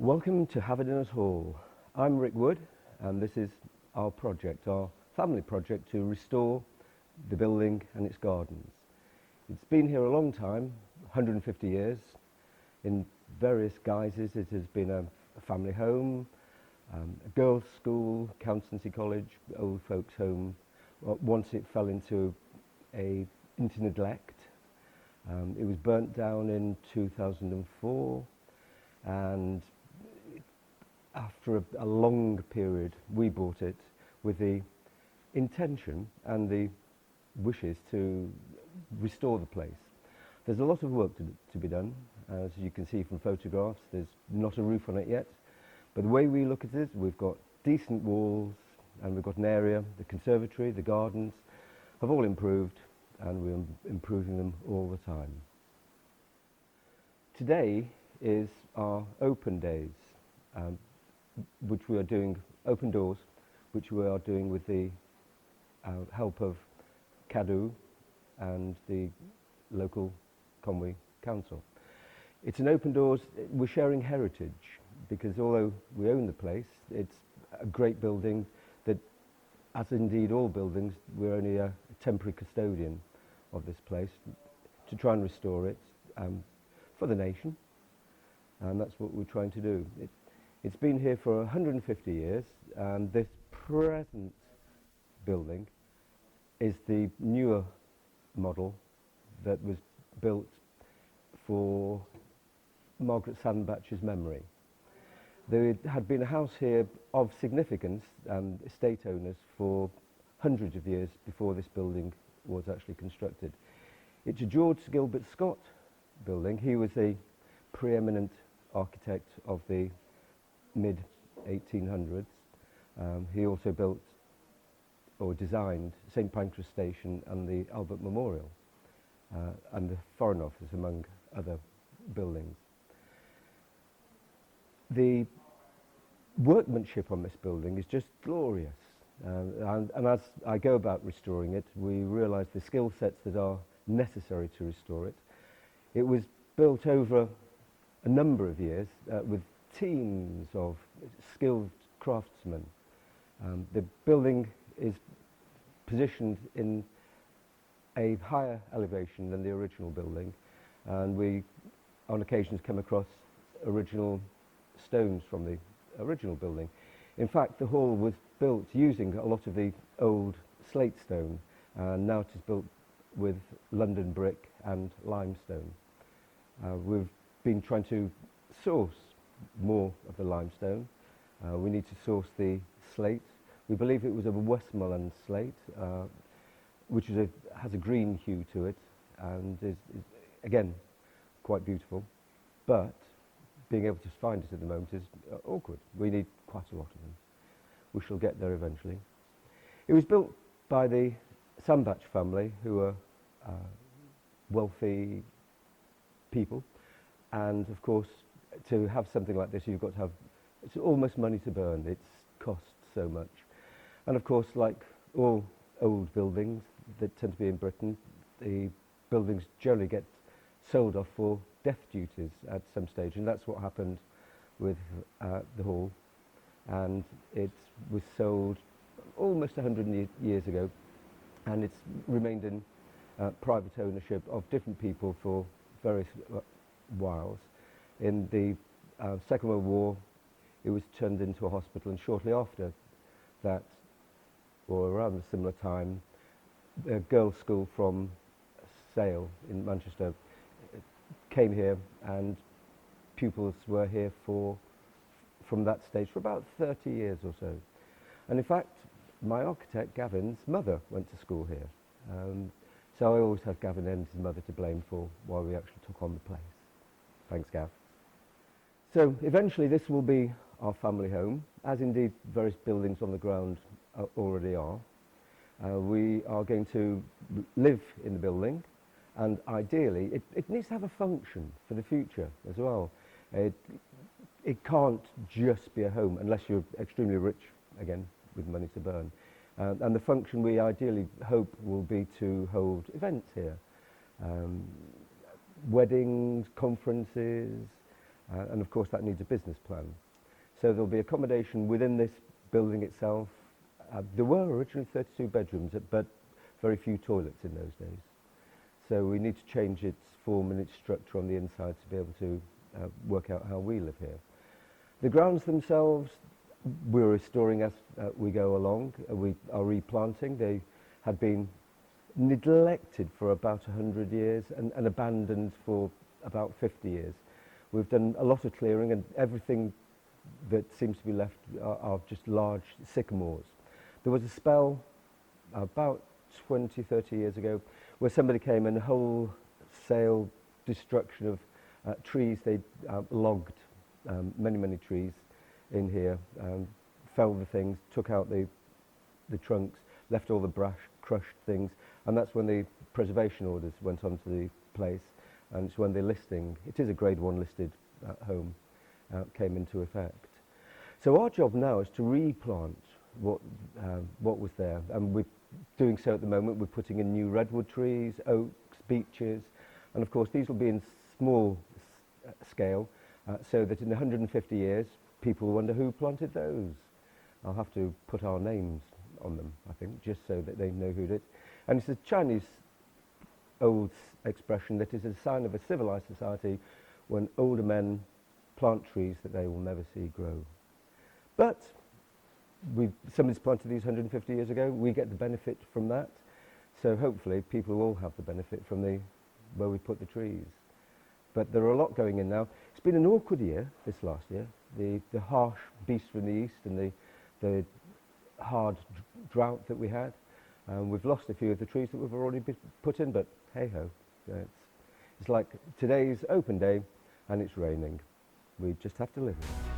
Welcome to Hafodunos Hall. I'm Rick Wood, and this is our project, our family project to restore the building and its gardens. It's been here a long time, 150 years, in various guises. It has been a family home, a girls' school, accountancy college, old folks' home. Once it fell into neglect. It was burnt down in 2004, and after a long period, we bought it with the intention and the wishes to restore the place. There's a lot of work to be done. As you can see from photographs, there's not a roof on it yet. But the way we look at it, we've got decent walls, and we've got an area, the conservatory, the gardens, have all improved, and we're improving them all the time. Today is our open days, which we are doing, open doors, which we are doing with the help of CADU and the local Conwy Council. It's an open doors. We're sharing heritage, because although we own the place, it's a great building that, as indeed all buildings, we're only a temporary custodian of this place to try and restore it for the nation, and that's what we're trying to do. It's been here for 150 years, and this present building is the newer model that was built for Margaret Sandbach's memory. There had been a house here of significance and estate owners for hundreds of years before this building was actually constructed. It's a George Gilbert Scott building. He was a preeminent architect of the mid-1800s. He also built or designed St Pancras Station and the Albert Memorial and the Foreign Office, among other buildings. The workmanship on this building is just glorious, and as I go about restoring it, we realise the skill sets that are necessary to restore it. It was built over a number of years with teams of skilled craftsmen. The building is positioned in a higher elevation than the original building, and we on occasions come across original stones from the original building. In fact, the hall was built using a lot of the old slate stone, and now it is built with London brick and limestone. We've been trying to source more of the limestone. We need to source the slate. We believe it was a Westmoreland slate, which has a green hue to it, and is again quite beautiful, but being able to find it at the moment is awkward. We need quite a lot of them. We shall get there eventually. It was built by the Sandbach family, who are wealthy people, and of course to have something like this, you've got to have, it's almost money to burn. It costs so much, and of course, like all old buildings that tend to be in Britain, the buildings generally get sold off for death duties at some stage, and that's what happened with the hall, and it was sold almost 100 years ago, and it's remained in private ownership of different people for various whiles. In the Second World War, it was turned into a hospital, and shortly after that, or around a similar time, a girls' school from Sale in Manchester came here, and pupils were here from that stage for about 30 years or so. And in fact, my architect, Gavin's mother, went to school here. So I always have Gavin and his mother to blame for why we actually took on the place. Thanks, Gav. So eventually this will be our family home, as indeed various buildings on the ground already are. We are going to live in the building, and ideally it needs to have a function for the future as well. It can't just be a home unless you're extremely rich, again, with money to burn. And the function we ideally hope will be to hold events here. Weddings, conferences, And of course that needs a business plan. So there'll be accommodation within this building itself. There were originally 32 bedrooms, but very few toilets in those days. So we need to change its form and its structure on the inside to be able to work out how we live here. The grounds themselves, we're restoring as we go along. We are replanting. They had been neglected for about 100 years and abandoned for about 50 years. We've done a lot of clearing, and everything that seems to be left are just large sycamores. There was a spell about 20, 30 years ago where somebody came and wholesale destruction of trees. They logged many trees in here, felled the things, took out the trunks, left all the brash, crushed things, and that's when the preservation orders went onto the place, and it's when the listing, it is a grade 1 listed home, came into effect. So our job now is to replant what was there, and we're doing so at the moment. We're putting in new redwood trees, oaks, beeches, and of course these will be in small scale, so that in 150 years people will wonder who planted those. I'll have to put our names on them, I think, just so that they know who did it. And it's a Chinese old expression that is a sign of a civilized society when older men plant trees that they will never see grow. But somebody's planted these 150 years ago, we get the benefit from that. So hopefully people will have the benefit from where we put the trees. But there are a lot going in now. It's been an awkward year, this last year. The harsh beast from the east and the hard drought that we had. We've lost a few of the trees that we've already put in, but hey-ho. It's like today's open day and it's raining. We just have to live with it.